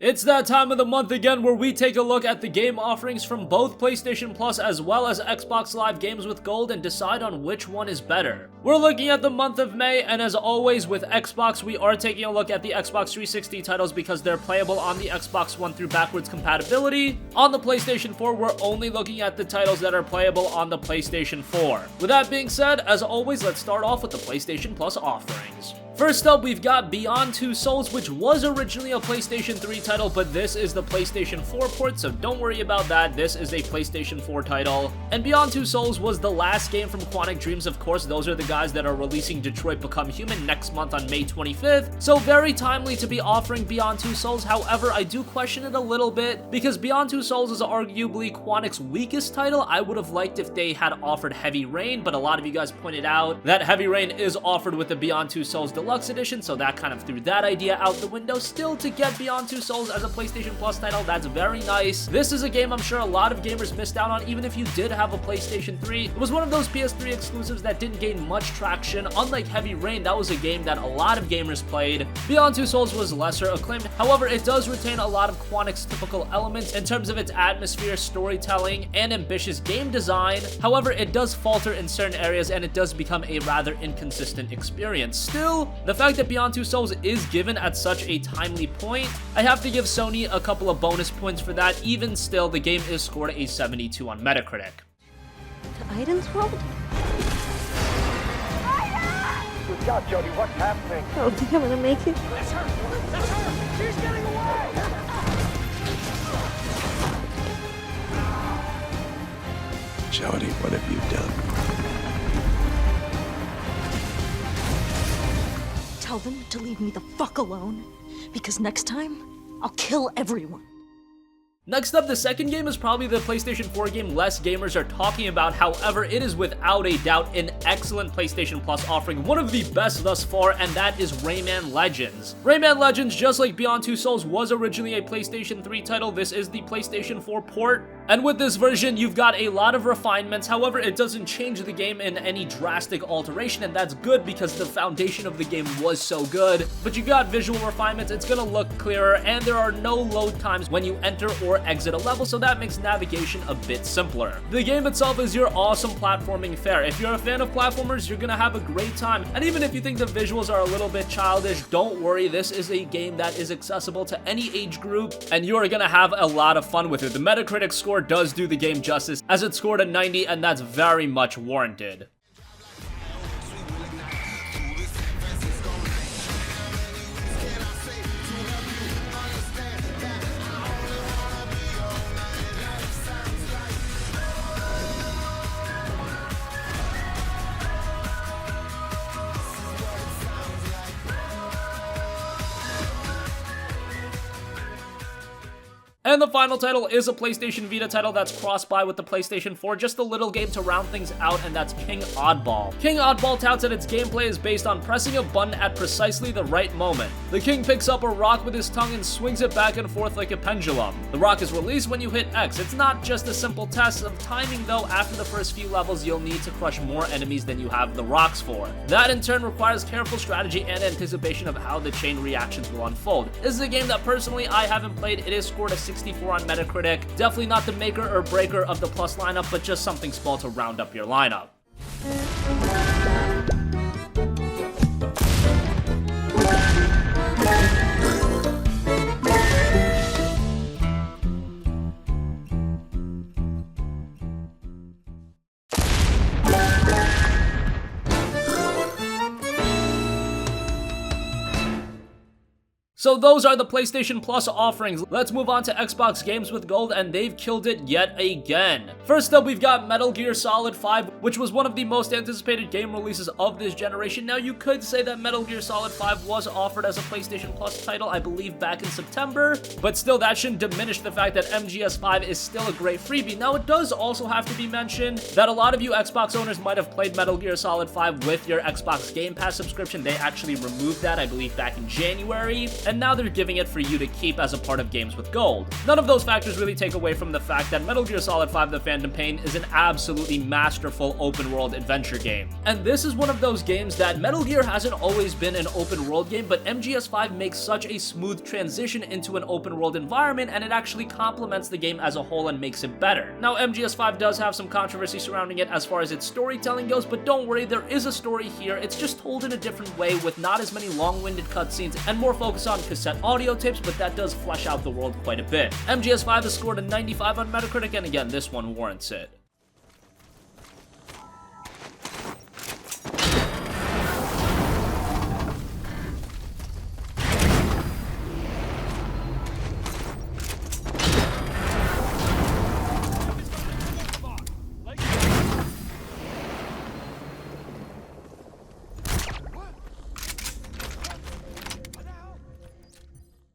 It's that time of the month again where we take a look at the game offerings from both PlayStation Plus as well as Xbox Live Games with Gold and decide on which one is better. We're looking at the month of May, and as always with Xbox, we are taking a look at the Xbox 360 titles because they're playable on the Xbox One through backwards compatibility. On the PlayStation 4, we're only looking at the titles that are playable on the PlayStation 4. With that being said, as always, let's start off with the PlayStation Plus offerings. First up, we've got Beyond Two Souls, which was originally a PlayStation 3 title, but this is the PlayStation 4 port, so don't worry about that. This is a PlayStation 4 title. And Beyond Two Souls was the last game from Quantic Dreams, of course. Those are the guys that are releasing Detroit Become Human next month on May 25th, so very timely to be offering Beyond Two Souls. However, I do question it a little bit, because Beyond Two Souls is arguably Quantic's weakest title. I would have liked if they had offered Heavy Rain, but a lot of you guys pointed out that Heavy Rain is offered with the Beyond Two Souls Deluxe Edition, so that kind of threw that idea out the window. Still, to get Beyond Two Souls as a PlayStation Plus title, that's very nice. This is a game I'm sure a lot of gamers missed out on, even if you did have a PlayStation 3. It was one of those PS3 exclusives that didn't gain much traction. Unlike Heavy Rain, that was a game that a lot of gamers played. Beyond Two Souls was lesser acclaimed. However, it does retain a lot of Quantic's typical elements in terms of its atmosphere, storytelling, and ambitious game design. However, it does falter in certain areas, and it does become a rather inconsistent experience. Still, the fact that Beyond Two Souls is given at such a timely point, I have to give Sony a couple of bonus points for that. Even still, the game is scored a 72 on Metacritic. To Aiden's world? Good God, Jody, what's happening? I don't think I'm gonna make it. That's her! That's her! She's getting away! Jody, what have you done? Tell them to leave me the fuck alone, because next time, I'll kill everyone. Next up, the second game is probably the PlayStation 4 game less gamers are talking about. However, it is without a doubt an excellent PlayStation Plus offering, one of the best thus far, and that is Rayman Legends. Rayman Legends, just like Beyond Two Souls, was originally a PlayStation 3 title. This is the PlayStation 4 port, and with this version, you've got a lot of refinements. However, it doesn't change the game in any drastic alteration, and that's good because the foundation of the game was so good. But you got visual refinements, it's gonna look clearer, and there are no load times when you enter or exit a level, so that makes navigation a bit simpler. The game itself is your awesome platforming fare. If you're a fan of platformers, you're gonna have a great time, and even if you think the visuals are a little bit childish, don't worry, this is a game that is accessible to any age group, and you're gonna have a lot of fun with it. The Metacritic score does do the game justice, as it scored a 90, and that's very much warranted. And the final title is a PlayStation Vita title that's cross-buy with the PlayStation 4, just a little game to round things out, and that's King Oddball. King Oddball touts that its gameplay is based on pressing a button at precisely the right moment. The king picks up a rock with his tongue and swings it back and forth like a pendulum. The rock is released when you hit X. It's not just a simple test of timing though. After the first few levels, you'll need to crush more enemies than you have the rocks for. That in turn requires careful strategy and anticipation of how the chain reactions will unfold. This is a game that personally I haven't played. It is scored a 64 on Metacritic. Definitely not the maker or breaker of the Plus lineup, but just something small to round up your lineup. So those are the PlayStation Plus offerings. Let's move on to Xbox Games with Gold, and they've killed it yet again. First up, we've got Metal Gear Solid 5, which was one of the most anticipated game releases of this generation. Now, you could say that Metal Gear Solid 5 was offered as a PlayStation Plus title, I believe, back in September, but still, that shouldn't diminish the fact that MGS5 is still a great freebie. Now, it does also have to be mentioned that a lot of you Xbox owners might have played Metal Gear Solid 5 with your Xbox Game Pass subscription. They actually removed that, I believe, back in January. and now they're giving it for you to keep as a part of Games with Gold. None of those factors really take away from the fact that Metal Gear Solid 5: The Phantom Pain is an absolutely masterful open-world adventure game. And this is one of those games that Metal Gear hasn't always been an open-world game, but MGS5 makes such a smooth transition into an open-world environment, and it actually complements the game as a whole and makes it better. Now, MGS5 does have some controversy surrounding it as far as its storytelling goes, but don't worry, there is a story here. It's just told in a different way with not as many long-winded cutscenes and more focus on cassette audio tapes, but that does flesh out the world quite a bit. MGS5 has scored a 95 on Metacritic, and again, this one warrants it.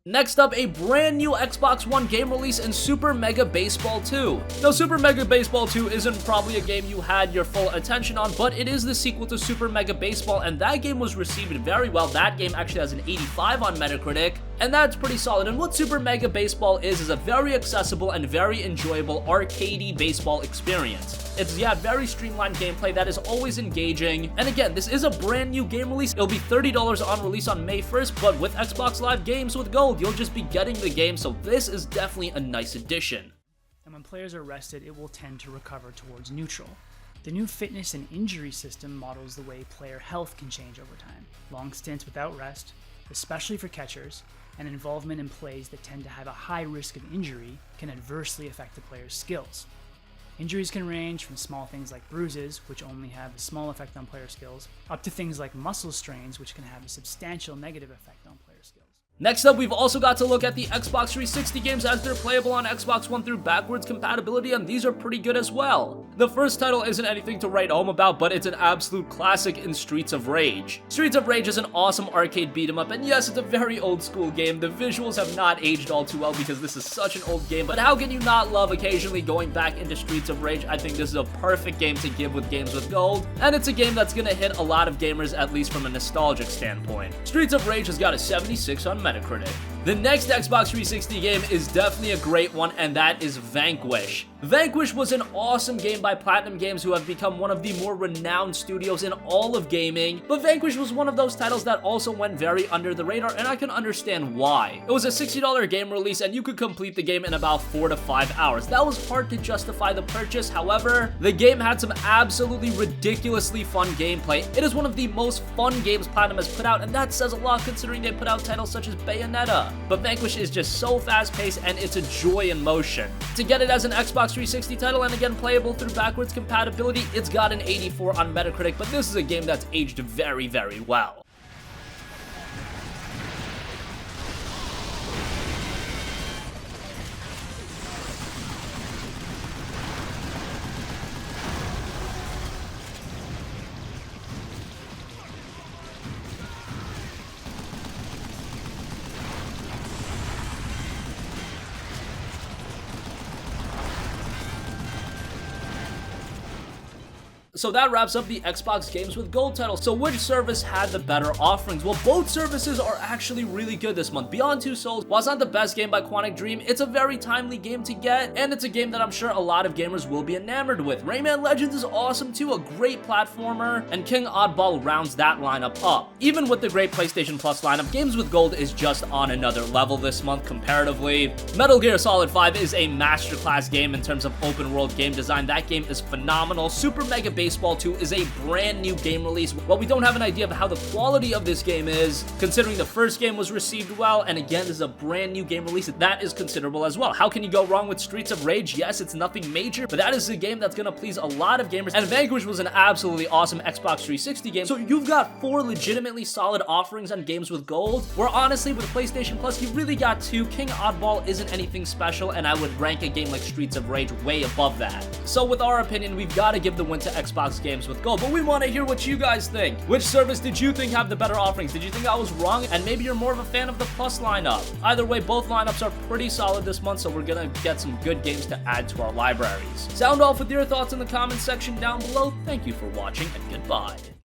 Next up, a brand new Xbox One game release in Super Mega Baseball 2. Now, Super Mega Baseball 2 isn't probably a game you had your full attention on, but it is the sequel to Super Mega Baseball, and that game was received very well. That game actually has an 85 on Metacritic, and that's pretty solid. And what Super Mega Baseball is a very accessible and very enjoyable arcadey baseball experience. It's, very streamlined gameplay that is always engaging. And again, this is a brand new game release. It'll be $30 on release on May 1st, but with Xbox Live Games with Gold, you'll just be getting the game, so this is definitely a nice addition. And when players are rested, it will tend to recover towards neutral. The new fitness and injury system models the way player health can change over time. Long stints without rest, especially for catchers, and involvement in plays that tend to have a high risk of injury can adversely affect the player's skills. Injuries can range from small things like bruises, which only have a small effect on player skills, up to things like muscle strains, which can have a substantial negative effect on player skills. Next up, we've also got to look at the Xbox 360 games as they're playable on Xbox One through backwards compatibility, and these are pretty good as well. The first title isn't anything to write home about, but it's an absolute classic in Streets of Rage. Streets of Rage is an awesome arcade beat-em-up, and yes, it's a very old school game. The visuals have not aged all too well because this is such an old game, but how can you not love occasionally going back into Streets of Rage? I think this is a perfect game to give with Games with Gold, and it's a game that's gonna hit a lot of gamers, at least from a nostalgic standpoint. Streets of Rage has got a 76 on Metacritic. The next Xbox 360 game is definitely a great one, and that is Vanquish. Vanquish was an awesome game by Platinum Games, who have become one of the more renowned studios in all of gaming, but Vanquish was one of those titles that also went very under the radar, and I can understand why. It was a $60 game release, and you could complete the game in about 4 to 5 hours. That was hard to justify the purchase. However, the game had some absolutely ridiculously fun gameplay. It is one of the most fun games Platinum has put out, and that says a lot considering they put out titles such as Bayonetta. But Vanquish is just so fast-paced, and it's a joy in motion. To get it as an Xbox 360 title, and again playable through backwards compatibility, it's got an 84 on Metacritic, but this is a game that's aged very, very well. So that wraps up the Xbox Games with Gold title. So which service had the better offerings? Well, both services are actually really good this month. Beyond Two Souls, while it's not the best game by Quantic Dream, it's a very timely game to get, and it's a game that I'm sure a lot of gamers will be enamored with. Rayman Legends is awesome too, a great platformer, and King Oddball rounds that lineup up. Even with the great PlayStation Plus lineup, Games with Gold is just on another level this month comparatively. Metal Gear Solid 5 is a masterclass game in terms of open world game design. That game is phenomenal. Super Mega Baseball 2 is a brand new game release. While we don't have an idea of how the quality of this game is, considering the first game was received well, and again, this is a brand new game release, that is considerable as well. How can you go wrong with Streets of Rage? Yes, it's nothing major, but that is a game that's gonna please a lot of gamers, and Vanquish was an absolutely awesome Xbox 360 game, so you've got 4 legitimately solid offerings on Games with Gold, where honestly, with PlayStation Plus, you've really got 2. King Oddball isn't anything special, and I would rank a game like Streets of Rage way above that. So with our opinion, we've got to give the win to Xbox Games with Gold, but we want to hear what you guys think. Which service did you think have the better offerings? Did you think I was wrong? And maybe you're more of a fan of the Plus lineup. Either way, both lineups are pretty solid this month, so we're gonna get some good games to add to our libraries. Sound off with your thoughts in the comments section down below. Thank you for watching, and goodbye.